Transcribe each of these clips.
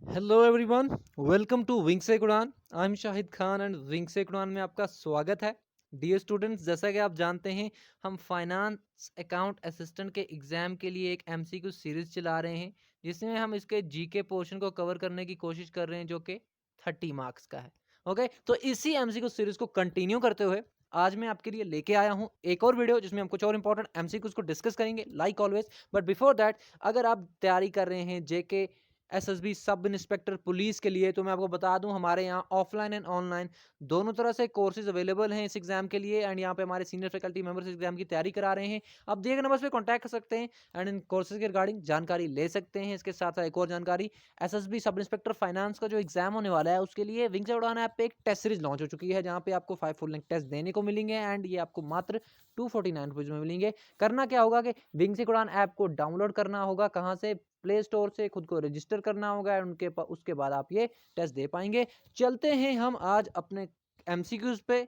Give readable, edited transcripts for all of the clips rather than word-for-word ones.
Hello everyone, welcome to wing से उड़ान। I am Shahid Khan and wing से उड़ान में आपका स्वागत है। डियर स्टूडेंट्स, जैसा कि आप जानते हैं, हम फाइनेंस अकाउंट असिस्टेंट के एग्ज़ाम के लिए एक एमसीक्यू सीरीज़ चला रहे हैं, जिसमें हम इसके जीके पोर्शन को कवर करने की कोशिश कर रहे हैं, जो कि 30 मार्क्स का है। ओके, तो इसी एमसीक्यू सीरीज़ को कंटिन्यू करते हुए आज मैं आपके लिए लेके आया हूँ एक और वीडियो, जिसमें हम कुछ और इंपॉर्टेंट एमसीक्यूज को डिस्कस करेंगे like always. But before that, अगर आप तैयारी कर रहे हैं जेके एसएसबी सब इंस्पेक्टर पुलिस के लिए, तो मैं आपको बता दूं, हमारे यहाँ ऑफलाइन एंड ऑनलाइन दोनों तरह से कोर्सेज अवेलेबल हैं इस एग्जाम के लिए। एंड यहाँ पे हमारे सीनियर फैकल्टी मेंबर्स एग्जाम की तैयारी करा रहे हैं। आप दिए गए नंबर पे कांटेक्ट कर सकते हैं एंड इन कोर्सेज के रिगार्डिंग जानकारी ले सकते हैं। इसके साथ साथ एक और जानकारी, एसएसबी सब इंस्पेक्टर फाइनेंस का जो एग्जाम होने वाला है, उसके लिए विंग से उड़ान ऐप पे एक टेस्ट सीरीज लॉन्च हो चुकी है, जहाँ पे आपको 5 फुल लेंथ टेस्ट देने को मिलेंगे एंड ये आपको मात्र 249 रुपीज में मिलेंगे। करना क्या होगा कि विंग से उड़ान ऐप को डाउनलोड करना होगा, कहाँ से, प्ले स्टोर से खुद को रजिस्टर करना होगा एंड उसके बाद आप ये टेस्ट दे पाएंगे। चलते हैं हम आज अपने एमसीक्यूज पे।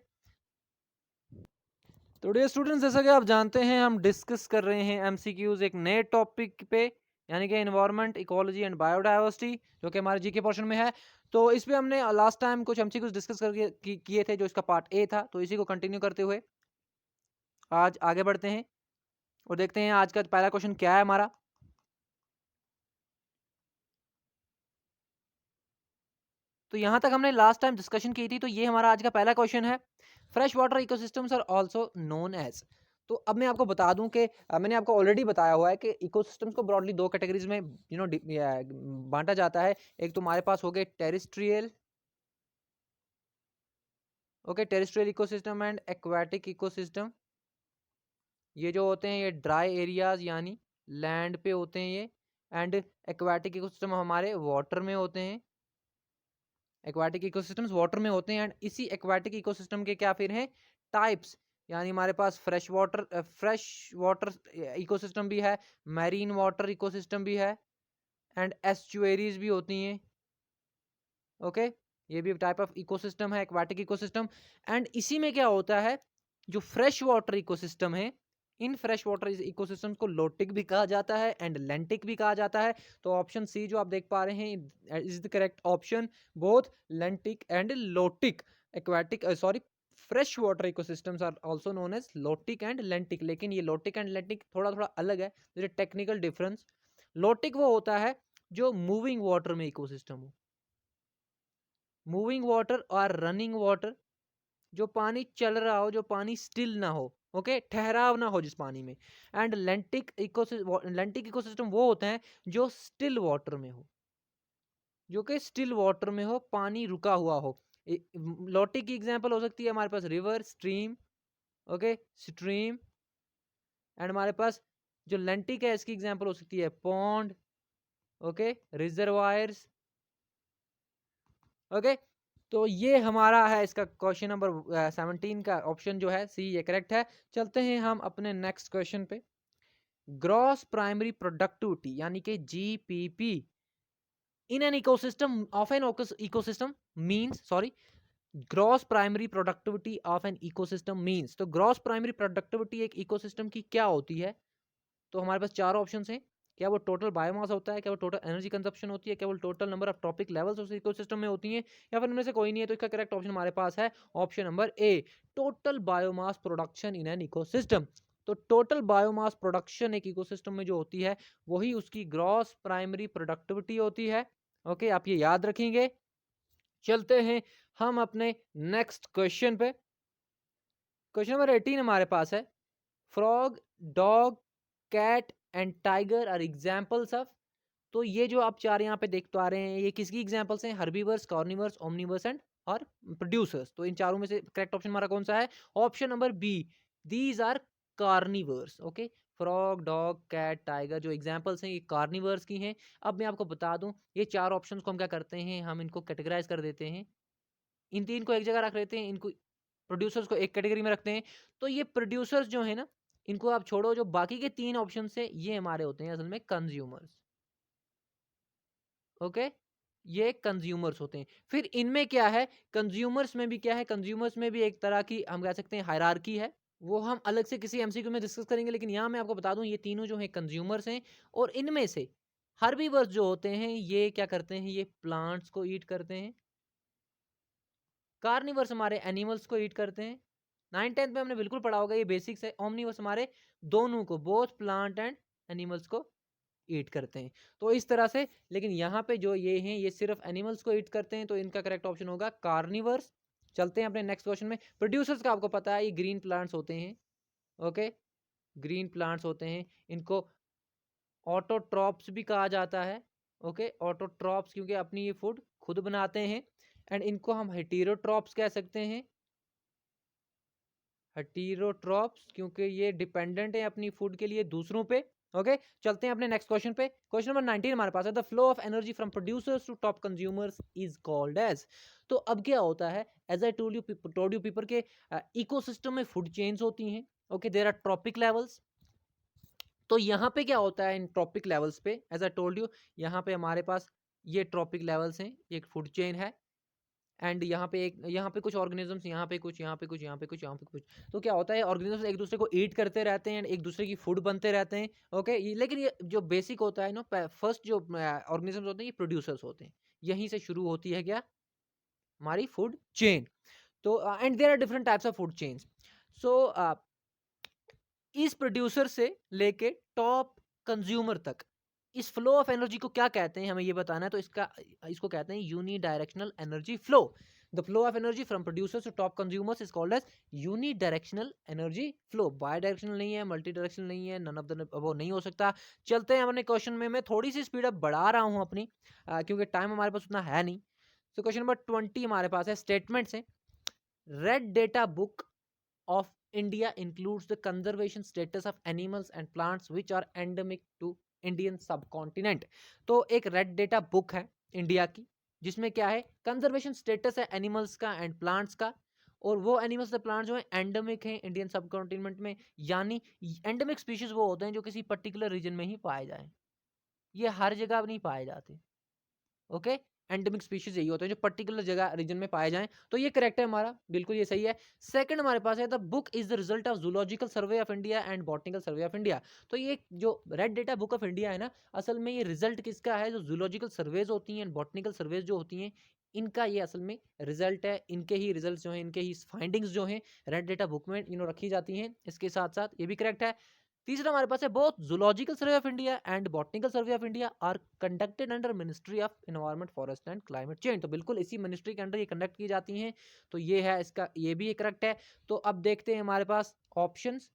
तो डियर स्टूडेंट्स, जैसा कि आप जानते हैं, हम डिस्कस कर रहे हैं एमसीक्यूज एक नए टॉपिक पे, यानी कि एनवायरनमेंट, इकोलॉजी एंड बायोडाइवर्सिटी, जो कि हमारे जीके पोर्शन में है। तो इस पे हमने लास्ट टाइम कुछ एमसीक्यूज डिस्कस करके किए थे, जो इसका पार्ट ए था। तो इसी को कंटिन्यू करते हुए आज आगे बढ़ते हैं और देखते हैं आज का पहला क्वेश्चन क्या है हमारा। तो यहाँ तक हमने लास्ट टाइम डिस्कशन की थी, तो ये हमारा आज का पहला क्वेश्चन है। Fresh water ecosystems are also known as. तो अब मैं आपको बता दूं कि मैंने आपको ऑलरेडी बताया हुआ है कि इकोसिस्टम्स को ब्रॉडली दो कैटेगरीज में बांटा जाता है। एक तो हमारे पास हो गए terrestrial, okay, terrestrial ecosystem and aquatic ecosystem. ये जो होते हैं ये ड्राई एरियाज यानी लैंड पे होते हैं ये। एंड एक्वाटिक इकोसिस्टम हमारे वाटर में होते हैं। एक्वाटिक इकोसिस्टम्स वाटर में होते हैं एंड इसी एक्वाटिक इकोसिस्टम के क्या फिर हैं टाइप्स, यानी हमारे पास फ्रेश वाटर इकोसिस्टम भी है, मैरीन वाटर इकोसिस्टम भी है एंड एस्चुएरीज भी होती हैं। ओके, ये भी टाइप ऑफ इकोसिस्टम है एक्वाटिक इकोसिस्टम। एंड इसी में क्या होता है, जो फ्रेश वाटर इकोसिस्टम है, इन फ्रेश वाटर इकोसिस्टम को लोटिक भी कहा जाता है एंड लेंटिक भी कहा जाता है। तो ऑप्शन सी जो आप देख पा रहे हैं is the correct option, both lentic and lotic aquatic, sorry, fresh water ecosystems are also known as lotic and lentic. लेकिन ये लोटिक एंड लेंटिक थोड़ा थोड़ा अलग है, टेक्निकल डिफरेंस। लोटिक वो होता है जो मूविंग वाटर में इकोसिस्टम हो, मूविंग वाटर और रनिंग वाटर, जो पानी चल रहा हो, जो पानी स्टिल ना हो, ओके, ठहराव ना हो जिस पानी में। एंड लेंटिक इकोसिस्टम वो होते हैं जो स्टिल वाटर में हो, जो कि स्टिल वाटर में हो, पानी रुका हुआ हो। लोटिक की एग्जांपल हो सकती है हमारे पास river, stream, okay, stream. And हमारे पास जो लेंटिक है, इसकी एग्जांपल हो सकती है पॉन्ड, ओके, रिजर्वायर्स। ओके, तो ये हमारा है इसका क्वेश्चन नंबर 17 का ऑप्शन जो है सी, ये करेक्ट है। चलते हैं हम अपने नेक्स्ट क्वेश्चन पे। ग्रॉस प्राइमरी प्रोडक्टिविटी यानी कि GPP in an ecosystem of an ecosystem means, sorry, gross primary productivity of an ecosystem means. तो ग्रॉस प्राइमरी प्रोडक्टिविटी एक इकोसिस्टम की क्या होती है? तो हमारे पास चार ऑप्शन हैं। क्या वो टोटल बायोमास होता है, क्या वो टोटल एनर्जी कंजप्शन होती है, क्या वो total number of trophic levels उस इकोसिस्टम में होती हैं, या फिर इनमें से कोई नहीं है? तो इसका करेक्ट ऑप्शन हमारे पास है option number A, total biomass production in an ecosystem. तो टोटल बायोमास प्रोडक्शन एक इकोसिस्टम में जो होती है, वही उसकी ग्रॉस प्राइमरी प्रोडक्टिविटी होती है। ओके, आप ये याद रखेंगे। चलते हैं हम अपने नेक्स्ट क्वेश्चन पे। क्वेश्चन नंबर 18 हमारे पास है, frog, dog, cat and tiger are examples of. तो ये जो आप चार यहाँ पे देख पा रहे हैं, ये किसकी एग्जाम्पल्स हैं? हर्बीवर्स, कार्निवर्स, ओमनिवर्स एंड और प्रोड्यूसर्स। तो इन चारों में से करेक्ट ऑप्शन हमारा कौन सा है? Option number B, these are carnivores. Okay, frog, dog, cat, tiger जो एग्जाम्पल्स हैं, ये कार्निवर्स की हैं। अब मैं आपको बता दूं, ये चार ऑप्शंस को हम क्या करते हैं, हम इनको कैटेगराइज कर देते हैं। इन तीन को एक जगह रख लेते हैं, इनको प्रोड्यूसर्स को एक कैटेगरी में रखते हैं। तो ये प्रोड्यूसर्स जो है ना, इनको आप छोड़ो, जो बाकी के तीन ऑप्शन से ये हमारे होते हैं असल में कंज्यूमर्स। ओके, ये कंज्यूमर्स होते हैं। फिर इनमें क्या है, कंज्यूमर्स में भी क्या है, कंज्यूमर्स में भी एक तरह की हम कह सकते हैं हायरार्की है। वो हम अलग से किसी एमसीक्यू में डिस्कस करेंगे, लेकिन यहाँ मैं आपको बता दूं, ये तीनों जो है कंज्यूमर्स हैं। और इनमें से हर्बीवर्स जो होते हैं ये क्या करते हैं, ये प्लांट्स को ईट करते हैं। कार्निवर्स हमारे एनिमल्स को ईट करते हैं। 9th-10th में हमने बिल्कुल पढ़ा होगा, ये बेसिक्स है। ओमनिवर्स हमारे दोनों को, बोथ प्लांट एंड एनिमल्स को ईट करते हैं। तो इस तरह से, लेकिन यहाँ पे जो ये हैं ये सिर्फ एनिमल्स को ईट करते हैं, तो इनका करेक्ट ऑप्शन होगा कार्निवर्स। चलते हैं अपने नेक्स्ट क्वेश्चन में। प्रोड्यूसर्स का आपको पता है, ये ग्रीन प्लांट्स होते हैं। ओके, ग्रीन प्लांट्स होते हैं, इनको ऑटोट्रॉप्स भी कहा जाता है। ओके, ऑटोट्रॉप्स क्योंकि अपनी ये फूड खुद बनाते हैं। एंड इनको हम हेटेरोट्रॉप्स कह सकते हैं, हेटेरोट्रॉप्स, क्योंकि ये डिपेंडेंट है अपनी फूड के लिए दूसरों पे। ओके, चलते हैं अपने नेक्स्ट क्वेश्चन पे। क्वेश्चन नंबर 19 हमारे पास है, the flow of energy from producers to top consumers is called as. तो अब क्या होता है, as I told you people के इकोसिस्टम में फूड चेन्स होती हैं। Okay, there are trophic levels. तो यहाँ पे क्या होता है इन ट्रॉपिक लेवल्स पे, एज आई टोल्ड यू, यहाँ पे हमारे पास ये ट्रॉपिक लेवल्स हैं, एक फूड चेन है। एंड यहाँ पे कुछ ऑर्गेनिजम्स, यहाँ पे कुछ, यहाँ पे कुछ, यहाँ पे कुछ, यहाँ पे कुछ। तो क्या होता है, ऑर्गेनिजम्स एक दूसरे को ईट करते रहते हैं, एक दूसरे की फूड बनते रहते हैं। ओके, लेकिन ये जो बेसिक होता है ना, फर्स्ट जो ऑर्गेनिजम्स होते हैं ये प्रोड्यूसर्स होते हैं। यहीं से शुरू होती है क्या, हमारी फूड चेन। तो and there are different types of food chains. So इस प्रोड्यूसर से लेके टॉप कंज्यूमर तक इस फ्लो ऑफ एनर्जी को क्या कहते हैं, हमें ये बताना है। तो इसको कहते हैं unidirectional energy flow. The flow of energy from producers to top consumers is called as unidirectional energy flow. Bidirectional नहीं है, मल्टी डायरेक्शनल नहीं है, नन ऑफ द वो नहीं हो सकता। चलते हैं अपने क्वेश्चन में, मैं थोड़ी सी स्पीड अप बढ़ा रहा हूं अपनी, क्योंकि टाइम हमारे पास उतना है नहीं। तो क्वेश्चन नंबर 20 हमारे पास है, स्टेटमेंट्स है। Red data book of India includes the conservation status of animals and plants which are endemic to Indian subcontinent। तो एक रेड डेटा बुक है इंडिया की, जिसमें क्या है, कंजर्वेशन स्टेटस है एनिमल्स का एंड प्लांट्स का। और वो एनिमल्स और प्लांट्स जो है एंडेमिक हैं इंडियन सबकॉन्टिनेंट में, यानी एंडेमिक स्पीशीज वो होते हैं जो किसी पर्टिकुलर रीजन में ही पाए जाए, ये हर जगह नहीं पाए जाते। ओके, एंडेमिक स्पीशीज यही होते हैं जो पर्टिकुलर जगह रीजन में पाए जाएं। तो ये करेक्ट है हमारा, बिल्कुल ये सही है। सेकंड हमारे पास है, the book is the result of zoological survey of India and botanical survey of India. तो ये जो red data book of India है ना, असल में ये रिजल्ट किसका है, जो जूलॉजिकल सर्वेज होती हैं, बॉटनिकल सर्वेज जो होती हैं, इनका ये असल में रिजल्ट है। इनके ही रिजल्ट जो हैं, इनके ही फाइंडिंग्स जो हैं रेड डेटा बुक में रखी जाती हैं। इसके साथ साथ ये भी करेक्ट है। तीसरा हमारे पास है, both zoological survey of India and botanical survey of India are conducted under ministry of environment, forest and climate change. तो बिल्कुल इसी मिनिस्ट्री के अंडर ये कंडक्ट की जाती हैं। तो ये है इसका, ये भी करेक्ट है। तो अब देखते हैं हमारे पास ऑप्शंस।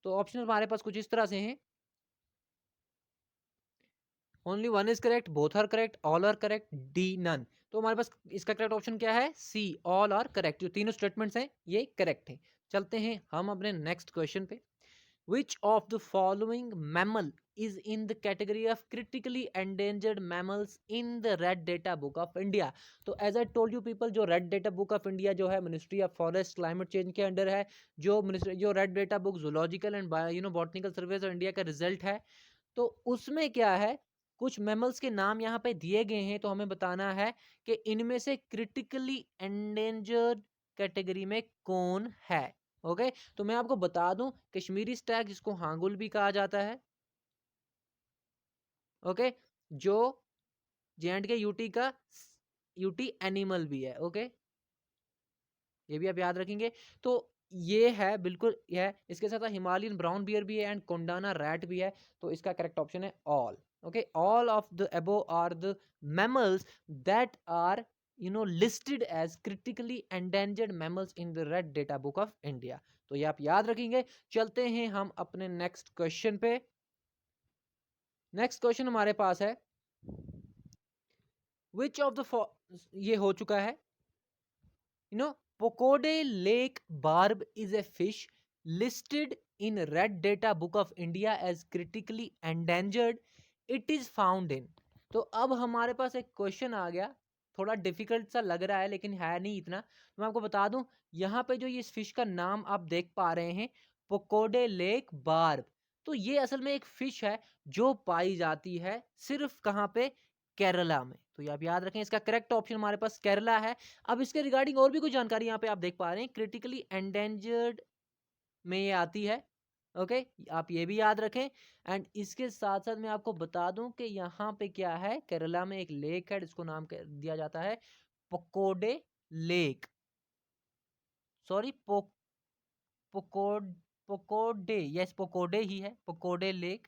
तो ऑप्शंस हमारे पास कुछ इस तरह से हैं, only one is correct, both are correct, all are correct, D none. तो हमारे पास इसका करेक्ट ऑप्शन क्या है, सी, ऑल आर करेक्ट। जो तीनों स्टेटमेंट्स हैं ये करेक्ट हैं। चलते हैं हम अपने नेक्स्ट क्वेश्चन पे। Which of the following mammal is in the category of critically endangered mammals in the Red Data Book of India? तो as I told you people, जो Red Data Book of India जो है Ministry of Forest Climate Change के under है, जो Red Data Book Zoological and Botanical Surveys of India का result है, तो उसमें क्या है, कुछ मैमल्स के नाम यहाँ पे दिए गए हैं। तो हमें बताना है कि इनमें से क्रिटिकली एंडेंजर्ड कैटेगरी में कौन है। ओके, तो मैं आपको बता दूं, कश्मीरी स्टैग जिसको हांगुल भी कहा जाता है, ओके, जो जे&के यूटी का यूटी एनिमल भी है। ओके, ये भी आप याद रखेंगे। तो ये है, बिल्कुल ये है। इसके साथ हिमालयन ब्राउन बियर भी है एंड कोंडाना रैट भी है। तो इसका करेक्ट ऑप्शन है all. Okay, all of the above are the mammals that are listed as critically endangered mammals in the Red Data Book of India। तो ये आप याद रखेंगे। चलते हैं हम अपने नेक्स्ट क्वेश्चन पे। नेक्स्ट क्वेश्चन हमारे पास है, विच ऑफ द, ये हो चुका है, Pocode lake barb is a fish listed in Red Data Book of India as critically endangered. It is found in। तो अब हमारे पास एक क्वेश्चन आ गया, थोड़ा डिफिकल्ट सा लग रहा है लेकिन है नहीं इतना। तो मैं आपको बता दूं, यहाँ पे जो ये फिश का नाम आप देख पा रहे हैं, पोकोडे लेक बार्ब, तो ये असल में एक फिश है जो पाई जाती है सिर्फ कहाँ पे, केरला में। तो ये आप याद रखें, इसका करेक्ट ऑप्शन हमारे पास केरला है। अब इसके रिगार्डिंग और भी कुछ जानकारी यहाँ पे आप देख पा रहे हैं, क्रिटिकली एंडेंजर्ड में ये आती है। ओके, आप ये भी याद रखें। एंड इसके साथ साथ मैं आपको बता दूं कि यहाँ पे क्या है, केरला में एक लेक है जिसको नाम दिया जाता है पकोडे लेक, सॉरी पोकोड पोकोडे, यस पोकोडे ही है, पोकोडे लेक।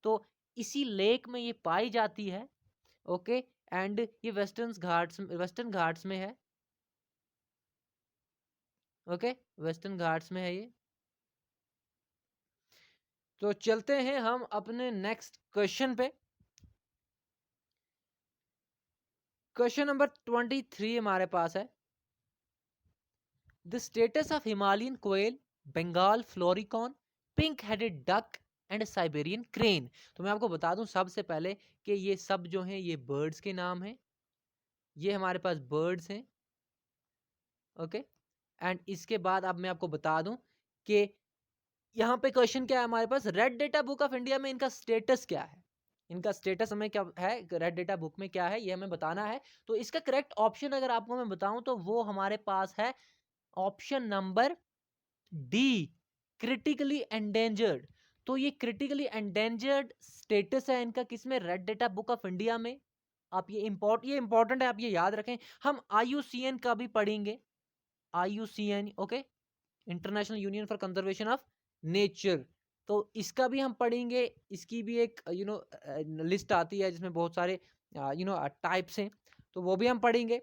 तो इसी लेक में ये पाई जाती है। ओके, एंड ये वेस्टर्न घाट्स में है। ओके, वेस्टर्न घाट्स में है ये। तो चलते हैं हम अपने नेक्स्ट क्वेश्चन पे। क्वेश्चन नंबर 23 हमारे पास है, the status of Himalayan quail, Bengal florican, pink headed duck and Siberian crane. तो मैं आपको बता दूं सबसे पहले कि ये सब जो हैं ये बर्ड्स के नाम हैं, ये हमारे पास बर्ड्स हैं। ओके, एंड इसके बाद अब मैं आपको बता दूं कि यहाँ पे क्वेश्चन क्या है हमारे पास, red data book of India में इनका स्टेटस क्या है, इनका स्टेटस हमें क्या है, रेड डेटा बुक में क्या है ये हमें बताना है। तो इसका करेक्ट ऑप्शन अगर आपको मैं बताऊं तो वो हमारे पास है option number D, critically endangered. तो ये क्रिटिकली एंडेंजर्ड स्टेटस है इनका किसमें, red data book of India में। आप ये इंपॉर्टेंट है, आप ये याद रखें। हम IUCN का भी पढ़ेंगे, IUCN, okay, international union for conservation of nature. तो इसका भी हम पढ़ेंगे, इसकी भी एक लिस्ट आती है जिसमें बहुत सारे टाइप्स हैं, तो वो भी हम पढ़ेंगे।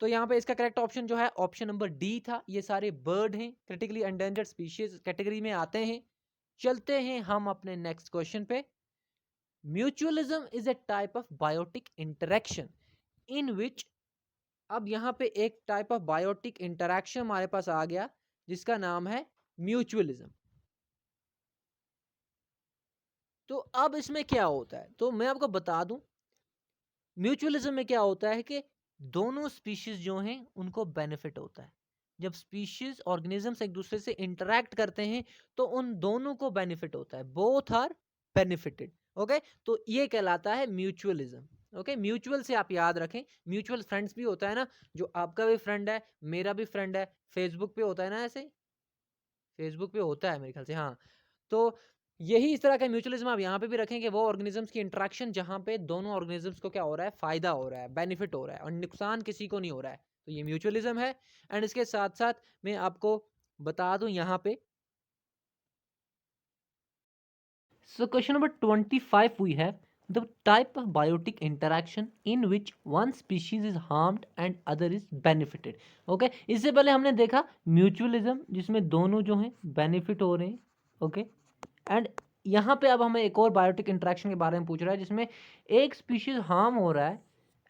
तो यहाँ पे इसका करेक्ट ऑप्शन जो है ऑप्शन नंबर डी था। ये सारे बर्ड हैं, क्रिटिकली एंडेंजर्ड स्पीशीज कैटेगरी में आते हैं। चलते हैं हम अपने नेक्स्ट क्वेश्चन पे। Mutualism is a type of biotic interaction in which, अब यहाँ पे एक टाइप ऑफ बायोटिक इंटरेक्शन हमारे पास आ गया जिसका नाम है म्यूचुअलिज्म। तो अब इसमें क्या होता है, तो मैं आपको बता दूं म्यूचुअलिज्म में क्या होता है कि दोनों स्पीशीज जो हैं उनको बेनिफिट होता है। जब स्पीशीज ऑर्गेनिजम्स एक दूसरे से इंटरैक्ट करते हैं तो उन दोनों को बेनिफिट होता है, बोथ आर बेनिफिटेड। ओके, तो ये कहलाता है म्यूचुअलिज्म। ओके, म्यूचुअल से आप याद रखें, म्यूचुअल फ्रेंड्स भी होता है ना, जो आपका भी फ्रेंड है मेरा भी फ्रेंड है, फेसबुक पे होता है ना, ऐसे फेसबुक पे होता है मेरे ख्याल से, हाँ। तो यही इस तरह का म्यूचुअलिज्म आप यहाँ पे भी रखें कि वो ऑर्गेनिजम्स की इंटरेक्शन जहाँ पे दोनों ऑर्गेनिजम्स को क्या हो रहा है, फायदा हो रहा है, बेनिफिट हो रहा है और नुकसान किसी को नहीं हो रहा है, तो ये म्यूचुअलिज्म है। एंड इसके साथ साथ मैं आपको बता दूं यहाँ पे, so question number 25 we have the type of biotic interaction in which one species is harmed and other is benefited. Okay, इससे पहले हमने देखा म्यूचुअलिज्म जिसमें दोनों जो हैं बेनिफिट हो रहे हैं। ओके, एंड यहाँ पे अब हमें एक और बायोटिक इंटरेक्शन के बारे में पूछ रहा है जिसमें एक स्पीशीज हार्म हो रहा है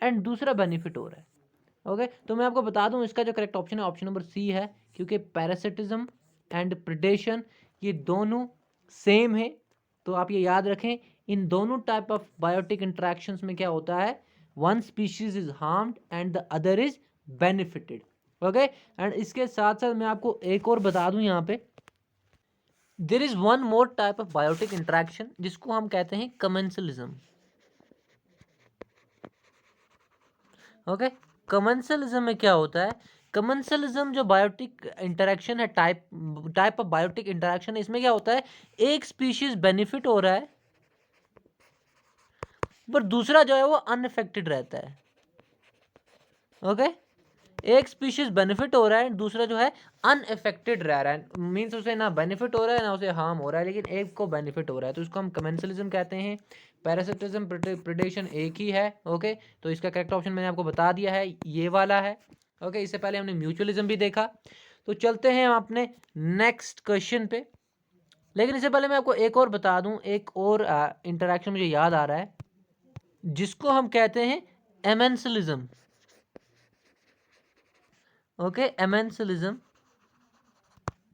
एंड दूसरा बेनिफिट हो रहा है। ओके, तो मैं आपको बता दूं इसका जो करेक्ट ऑप्शन है ऑप्शन नंबर सी है, क्योंकि पैरासिटिज्म एंड प्रेडेशन ये दोनों सेम है। तो आप ये याद रखें, इन दोनों टाइप ऑफ बायोटिक इंटरेक्शंस में क्या होता है, one species is harmed and the other is benefited. Okay, and इसके साथ साथ मैं आपको एक और बता दूं यहाँ पे, there is one more type of biotic interaction जिसको हम कहते हैं कमेंसलिज्म। ओके, कमेंसलिज्म में क्या होता है, कमेंसलिज्म जो बायोटिक इंटरेक्शन है, टाइप ऑफ बायोटिक इंटरेक्शन है, इसमें क्या होता है, एक स्पीशीज बेनिफिट हो रहा है पर दूसरा जो है वो अनअफेक्टेड रहता है। ओके, एक स्पीशीज बेनिफिट हो रहा है, दूसरा जो है अनअफेक्टेड रह रहा है, मींस उसे ना बेनिफिट हो रहा है ना उसे हार्म हो रहा है, लेकिन एक को बेनिफिट हो रहा है, तो इसको हम कमेंसलिज्म कहते हैं। पैरासिटिज्म प्रेडेशन एक ही है। ओके, तो इसका करेक्ट ऑप्शन मैंने आपको बता दिया है, ये वाला है। ओके, इससे पहले हमने म्यूचुअलिज्म भी देखा। तो चलते हैं हम अपने नेक्स्ट क्वेश्चन पे, लेकिन इससे पहले मैं आपको एक और बता दूं, एक और इंटरेक्शन मुझे याद आ रहा है जिसको हम कहते हैं amensalism. Okay, amensalism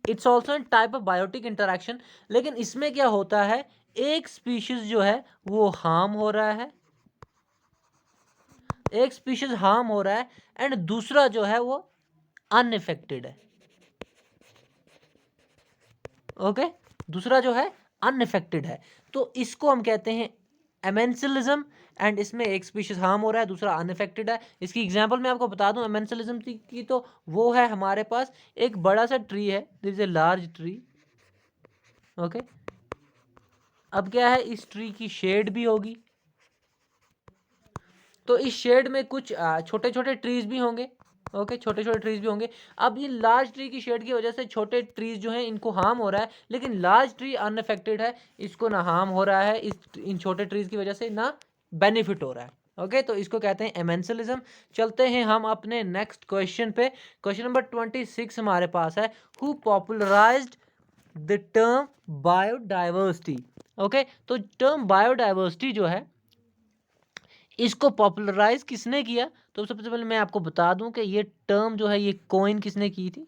it's also an type of biotic interaction, लेकिन इसमें क्या होता है, एक स्पीशीज जो है वो हार्म हो रहा है, एक स्पीशीज हार्म हो रहा है एंड दूसरा जो है वो अनइफेक्टेड है। ओके, दूसरा जो है अनइफेक्टेड है, तो इसको हम कहते हैं एमेंसलिज्म। एंड इसमें एक स्पीशीज हार्म हो रहा है, दूसरा अनइफेक्टेड है। इसकी एग्जांपल मैं आपको बता दूं एमेंसलिज्म की, तो वो है हमारे पास एक बड़ा सा ट्री है, this is a large tree. Okay, अब क्या है, इस ट्री की शेड भी होगी, तो इस शेड में कुछ छोटे छोटे ट्रीज भी होंगे। ओके, छोटे छोटे ट्रीज भी होंगे। अब ये लार्ज ट्री की शेड की वजह से छोटे ट्रीज जो हैं इनको हार्म हो रहा है, लेकिन लार्ज ट्री अनअफेक्टेड है, इसको ना हार्म हो रहा है इन छोटे ट्रीज की वजह से, ना बेनिफिट हो रहा है। ओके, तो इसको कहते हैं एमेंसलिज्म। चलते हैं हम अपने नेक्स्ट क्वेश्चन पे। क्वेश्चन नंबर 26 हमारे पास है, who popularised the term biodiversity. Okay, तो टर्म बायोडाइवर्सिटी जो है इसको पॉपुलराइज किसने किया? तो सबसे पहले मैं आपको बता दूं कि ये टर्म जो है ये कोइन किसने की थी।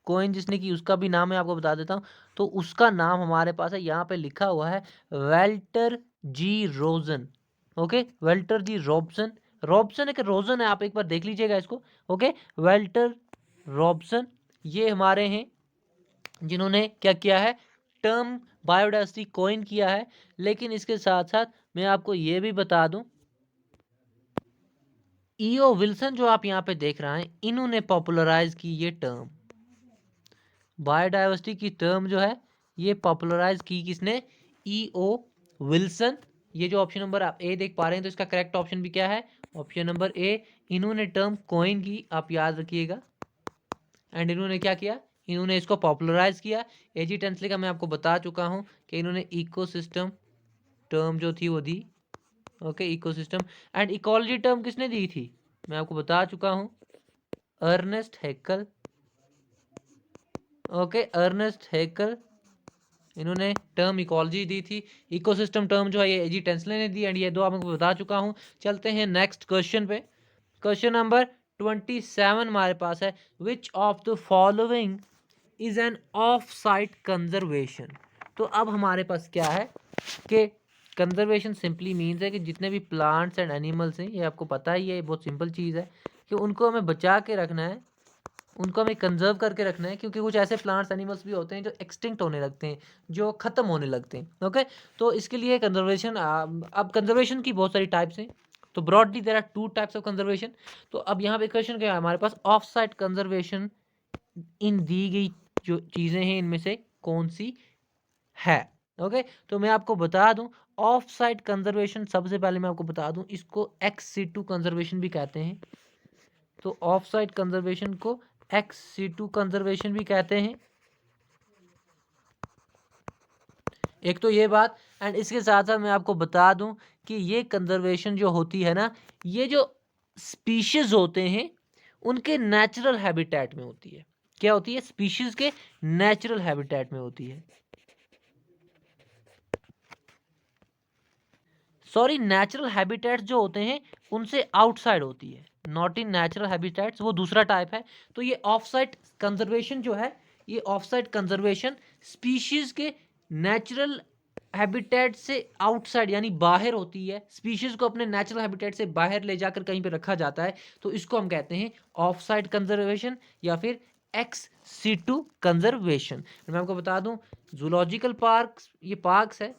कोइन जिसने की उसका भी नाम मैं आपको बता देता हूं। तो उसका नाम हमारे पास है, यहाँ पे लिखा हुआ है वेल्टर जी रोजन। ओके, वेल्टर जी रॉबसन। रॉबसन है कि रोजन है, आप एक बार देख लीजिएगा इसको। ओके, वेल्टर रॉबसन ये हमारे हैं जिन्होंने क्या किया है, टर्म बायोडाइवर्सिटी कोइन किया है। लेकिन इसके साथ साथ मैं आपको ये भी बता दूं, ईओ विल्सन जो आप यहाँ पे देख रहे हैं, इन्होंने पॉपुलराइज की ये टर्म बायोडाइवर्सिटी की टर्म जो है ये पॉपुलराइज की किसने? E O Wilson. ये जो ऑप्शन नंबर आप ए देख पा रहे हैं, तो इसका करेक्ट ऑप्शन भी क्या है? Option number A. इन्होंने टर्म कोइन की, आप याद रखिएगा। एंड इन्होंने क्या किया? इन्होंने इसको पॉपुलराइज किया। एजी टेंसली का मैं आपको बता चुका हूँ कि इन्होंने इकोसिस्टम टर्म जो थी वो दी। Okay, ecosystem. And ecology term किसने दी थी? मैं आपको बता चुका हूँ, Ernest Haeckel. Okay, Ernest Haeckel, इन्होंने टर्म इकोलॉजी दी थी। इकोसिस्टम टर्म जो है ये एजी टेंसले ने दी, एंड ये दो आपको बता चुका हूँ। चलते हैं नेक्स्ट क्वेश्चन पे। क्वेश्चन नंबर 27 हमारे पास है, which of the following is an of site conservation. तो अब हमारे पास क्या है कि कंजर्वेशन सिंपली मीन्स है कि जितने भी प्लांट्स एंड एनिमल्स हैं, ये आपको पता ही है, बहुत सिंपल चीज़ है कि उनको हमें बचा के रखना है, उनको हमें कंजर्व करके रखना है, क्योंकि कुछ ऐसे प्लांट्स एनिमल्स भी होते हैं जो एक्सटिंक्ट होने लगते हैं, जो ख़त्म होने लगते हैं। ओके, तो इसके लिए कंजर्वेशन, अब कंजर्वेशन की बहुत सारी टाइप्स हैं। तो broadly there are 2 types of conservation. तो अब यहाँ पे क्वेश्चन क्या है हमारे पास, ऑफ साइट कंजर्वेशन इन दी गई जो चीज़ें हैं इनमें से कौन सी है? ओके, तो मैं आपको बता दूं, ऑफ साइट कंजर्वेशन, सबसे पहले मैं आपको बता दूं, इसको एक्स सीटू कंजर्वेशन भी कहते हैं। तो ऑफ साइट कंजर्वेशन को एक्स सीटू कंजर्वेशन भी कहते हैं, एक तो ये बात। एंड इसके साथ साथ मैं आपको बता दूं कि ये कंजर्वेशन जो होती है ना, ये जो स्पीशीज होते हैं उनके नेचुरल हैबिटेट में होती है। क्या होती है? स्पीशीज के नेचुरल हैबिटेट में होती है। सॉरी, नेचुरल हैबिटेट्स जो होते हैं उनसे आउटसाइड होती है, नॉट इन नेचुरल हैबिटेट्स, वो दूसरा टाइप है। तो ये ऑफ साइट कंजर्वेशन जो है, ये ऑफ साइट कंजर्वेशन स्पीशीज के नेचुरल हैबिटेट से आउटसाइड यानी बाहर होती है। स्पीशीज को अपने नेचुरल हैबिटेट से बाहर ले जाकर कहीं पे रखा जाता है, तो इसको हम कहते हैं ऑफ साइट कंजर्वेशन या फिर एक्स सीटू कंजर्वेशन। मैं आपको बता दूं, जूलॉजिकल पार्क्स, ये पार्क्स है,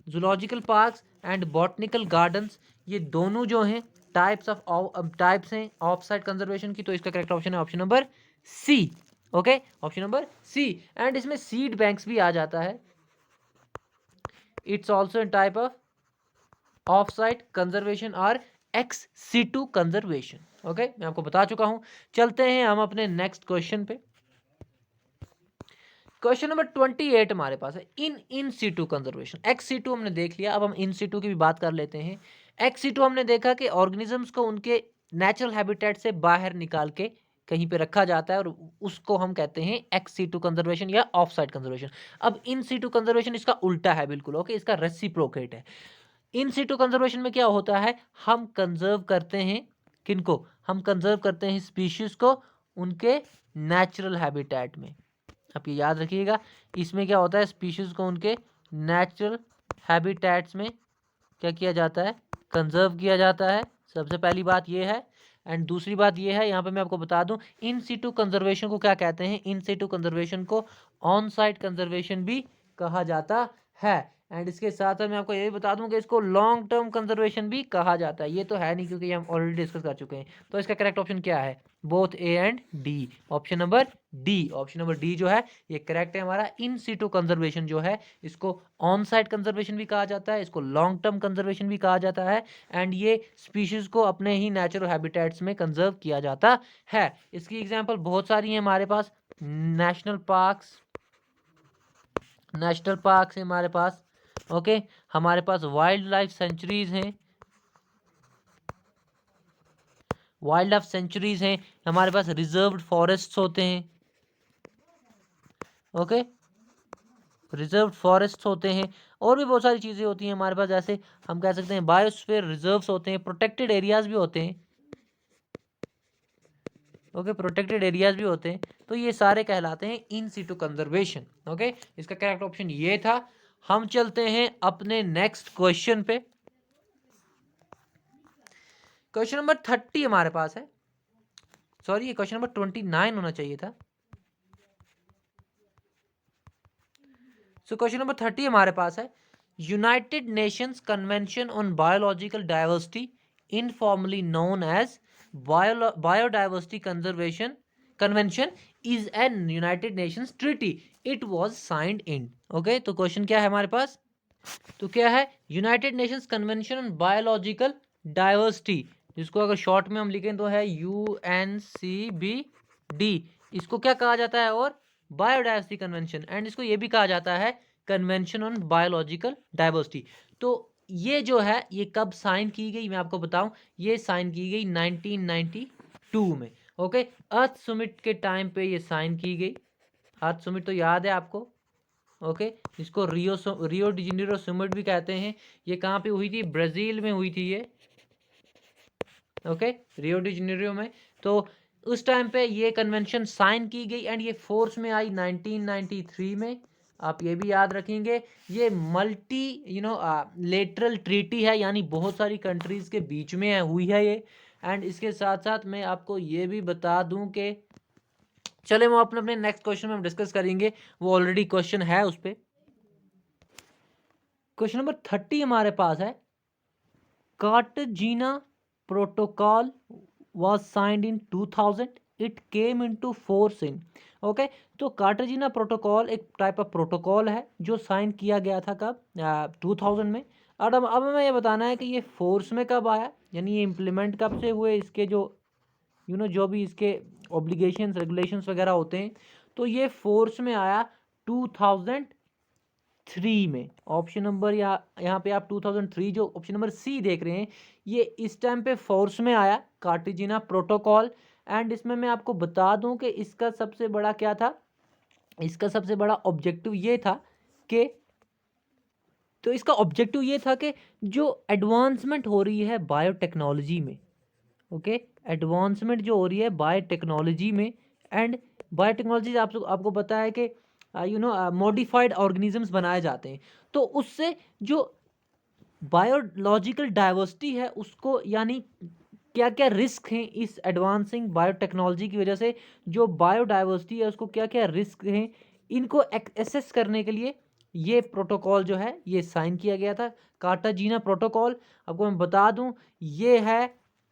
zoological parks and botanical gardens, ये दोनों जो हैं टाइप्स हैं ऑफ साइट कंजर्वेशन की। तो इसका करेक्ट ऑप्शन है option number C. Okay, option number C. And इसमें सीड बैंक्स भी आ जाता है, it's also in type of site conservation और एक्स सीटू कंजर्वेशन। ओके, मैं आपको बता चुका हूं। चलते हैं हम अपने नेक्स्ट क्वेश्चन पे। क्वेश्चन नंबर 28 हमारे पास है, in situ conservation. Ex situ हमने देख लिया, अब हम इन सीटू की भी बात कर लेते हैं। एक्स सीटू हमने देखा कि ऑर्गेनिजम्स को उनके नेचुरल हैबिटेट से बाहर निकाल के कहीं पे रखा जाता है, और उसको हम कहते हैं एक्स सीटू कंजर्वेशन या ऑफ साइट कंजर्वेशन। अब इन सीटू कंजर्वेशन इसका उल्टा है बिल्कुल। ओके, इसका रेसिप्रोकेट है। इन सीटू कंजर्वेशन में क्या होता है, हम कंजर्व करते हैं किनको? हम कंजर्व करते हैं स्पीशीज को उनके नेचुरल हैबिटेट में। आप ये याद रखिएगा, इसमें क्या होता है, स्पीशीज को उनके नेचुरल हैबिटेट्स में क्या किया जाता है? कंजर्व किया जाता है। सबसे पहली बात ये है। एंड दूसरी बात ये है, यहाँ पे मैं आपको बता दूं, इन सीटू कंजर्वेशन को क्या कहते हैं? इन सीटू कंजर्वेशन को ऑन साइट कंजर्वेशन भी कहा जाता है। एंड इसके साथ साथ मैं आपको ये भी बता दूं कि इसको लॉन्ग टर्म कंजर्वेशन भी कहा जाता है। ये तो है नहीं क्योंकि ये हम ऑलरेडी डिस्कस कर चुके हैं। तो इसका करेक्ट ऑप्शन क्या है? Both A and D. Option number D जो है ये करेक्ट है हमारा। इन सीटू कंजर्वेशन जो है इसको ऑन साइट कंजर्वेशन भी कहा जाता है, इसको लॉन्ग टर्म कंजर्वेशन भी कहा जाता है। एंड ये स्पीशीज को अपने ही नेचुरल हैबिटेट्स में कंजर्व किया जाता है। इसकी एग्जाम्पल बहुत सारी है हमारे पास। नेशनल पार्क्स है हमारे पास। ओके हमारे पास वाइल्ड लाइफ सेंचुरीज हैं, हमारे पास रिजर्व्ड फॉरेस्ट्स होते हैं। ओके रिजर्व्ड फॉरेस्ट्स होते हैं, और भी बहुत सारी चीज़ें होती हैं हमारे पास। जैसे हम कह सकते हैं बायोस्फीयर रिजर्व्स होते हैं, प्रोटेक्टेड एरियाज भी होते हैं। ओके प्रोटेक्टेड एरियाज भी होते हैं। तो ये सारे कहलाते हैं इन सीटू कंजर्वेशन। ओके इसका करेक्ट ऑप्शन ये था। हम चलते हैं अपने नेक्स्ट क्वेश्चन पे। क्वेश्चन नंबर 30 हमारे पास है। सॉरी ये क्वेश्चन नंबर 29 होना चाहिए था। सो क्वेश्चन नंबर 30 हमारे पास है। United Nations convention on biological diversity, informally known as biodiversity conservation convention, is an United Nations treaty. It was signed in. Okay तो क्वेश्चन क्या है हमारे पास? तो क्या है? United Nations convention on biological diversity, जिसको अगर शॉर्ट में हम लिखें तो है UNCBD। इसको क्या कहा जाता है? और बायोडाइवर्सिटी कन्वेंशन। एंड इसको ये भी कहा जाता है कन्वेंशन ऑन बायोलॉजिकल डाइवर्सिटी। तो ये जो है ये कब साइन की गई मैं आपको बताऊं। ये साइन की गई 1992 में। ओके अर्थ समिट के टाइम पे ये साइन की गई। अर्थ समिट तो याद है आपको। ओके इसको रियो डी जेनेरो समिट भी कहते हैं। ये कहाँ पे हुई थी? ब्राज़ील में हुई थी ये। ओके रियो डी जेनेरो में। तो उस टाइम पे ये कन्वेंशन साइन की गई एंड ये फोर्स में आई 1993 में। आप ये भी याद रखेंगे ये मल्टी लेटरल ट्रीटी है, यानी बहुत सारी कंट्रीज के बीच में हुई है ये। एंड इसके साथ साथ मैं आपको ये भी बता दूं कि चले वो अपने नेक्स्ट क्वेश्चन में हम डिस्कस करेंगे, वो ऑलरेडी क्वेश्चन है उस पर। क्वेश्चन नंबर 30 हमारे पास है। Cartagena protocol was signed in 2000, it came into force in। Okay तो कार्टाजीना प्रोटोकॉल एक टाइप ऑफ प्रोटोकॉल है जो साइन किया गया था कब? 2000 में। और अब हमें ये बताना है कि ये फोर्स में कब आया, यानी ये इम्प्लीमेंट कब से हुए, इसके जो जो भी इसके ऑब्लिगेशंस रेगुलेशंस वगैरह होते हैं। तो ये फोर्स में आया 2003 में। ऑप्शन नंबर यहाँ पे आप 2003 जो ऑप्शन नंबर सी देख रहे हैं ये इस टाइम पे फोर्स में आया कार्टाजीना प्रोटोकॉल। एंड इसमें मैं आपको बता दूं कि इसका सबसे बड़ा क्या था? इसका सबसे बड़ा ऑब्जेक्टिव ये था कि जो एडवांसमेंट हो रही है बायोटेक्नोलॉजी में। ओके एडवांसमेंट जो हो रही है बायोटेक्नोलॉजी में। एंड बायोटेक्नोलॉजी आपको पता है कि मॉडिफाइड ऑर्गेनिजम्स बनाए जाते हैं। तो उससे जो बायोलॉजिकल डाइवर्सिटी है उसको, यानी क्या क्या रिस्क हैं इस एडवांसिंग बायोटेक्नोलॉजी की वजह से, जो बायोडाइवर्सिटी है उसको क्या क्या रिस्क हैं, इनको एसेस करने के लिए ये प्रोटोकॉल जो है ये साइन किया गया था, कार्टाजीना प्रोटोकॉल। आपको मैं बता दूं ये है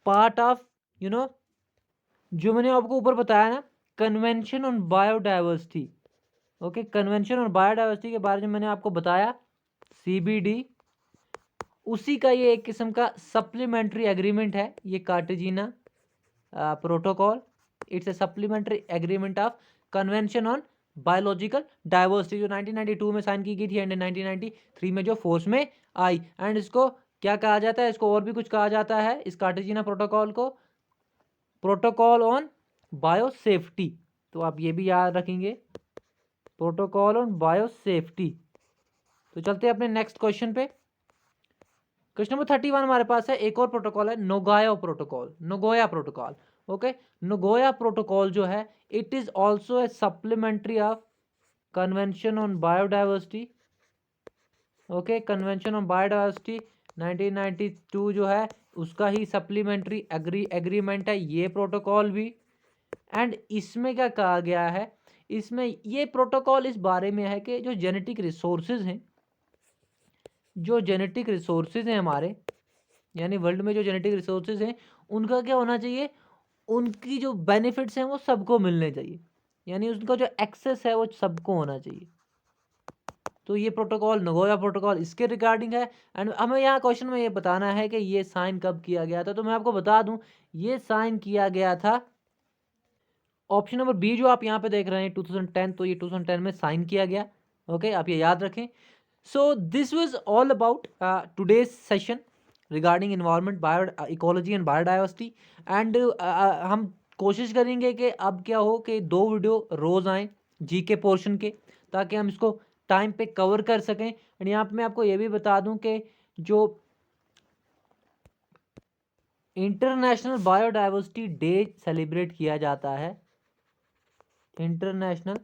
पार्ट ऑफ जो मैंने आपको ऊपर बताया ना convention on biodiversity. Okay convention on biodiversity के बारे में मैंने आपको बताया CBD, उसी का ये एक किस्म का सप्लीमेंट्री एग्रीमेंट है ये Cartagena protocol. It's a supplementary agreement of convention on biological diversity जो 1992 में साइन की गई थी एंड 1993 में जो फोर्स में आई। एंड इसको क्या कहा जाता है? इसको और भी कुछ कहा जाता है इस कार्टाजीना प्रोटोकॉल को, प्रोटोकॉल ऑन बायोसेफ्टी। तो आप ये भी याद रखेंगे प्रोटोकॉल ऑन बायोसेफ्टी। तो चलते हैं अपने नेक्स्ट क्वेश्चन पे। क्वेश्चन नंबर 31 हमारे पास है। एक और प्रोटोकॉल है नोगोया प्रोटोकॉल। ओके नोगोया प्रोटोकॉल जो है it is also a supplementary of convention on biodiversity. Okay convention on biodiversity 1992 जो है उसका ही सप्लीमेंट्री एग्रीमेंट है ये प्रोटोकॉल भी। एंड इसमें क्या कहा गया है? इसमें ये प्रोटोकॉल इस बारे में है कि जो जेनेटिक रिसोर्सेज हैं जो जेनेटिक रिसोर्सेज हैं हमारे, यानी वर्ल्ड में जो जेनेटिक रिसोर्सेज हैं उनका क्या होना चाहिए, उनकी जो बेनिफिट्स हैं वो सबको मिलने चाहिए, यानी उनका जो एक्सेस है वो सबको होना चाहिए। तो ये प्रोटोकॉल नगोया प्रोटोकॉल इसके रिगार्डिंग है। एंड हमें यहाँ क्वेश्चन में ये बताना है कि ये साइन कब किया गया था। तो मैं आपको बता दूं ये साइन किया गया था ऑप्शन नंबर बी जो आप यहाँ पे देख रहे हैं 2010, तो ये 2010 में साइन किया गया। ओके, आप ये याद रखें। So this was all about today's session regarding environment, bio ecology and biodiversity. And हम कोशिश करेंगे कि अब क्या हो कि 2 वीडियो रोज आए जी के पोर्शन के, ताकि हम इसको टाइम पे कवर कर सकें। एंड यहाँ पे मैं आपको ये भी बता दूं कि जो इंटरनेशनल बायोडाइवर्सिटी डे सेलिब्रेट किया जाता है, इंटरनेशनल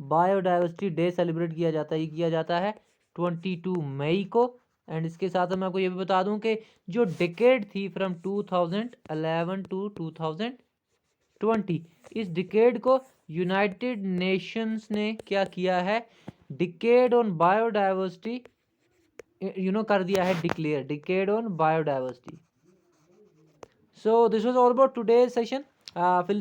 बायोडाइवर्सिटी डे सेलिब्रेट किया जाता है, ये किया जाता है 22 मई को। एंड इसके साथ मैं आपको ये भी बता दूं कि जो डिकेड थी फ्रॉम 2011 टू 2020, इस डिकेड को यूनाइटेड नेशंस ने क्या किया है, डिकेड ऑन बायोडाइवर्सिटी कर दिया है declare, decade on biodiversity. So this was all about today's session. We'll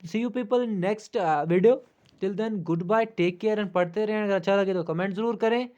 see you people in next video. Till then, goodbye, take care and पढ़ते रहें। अगर अच्छा लगे तो कमेंट ज़रूर करें।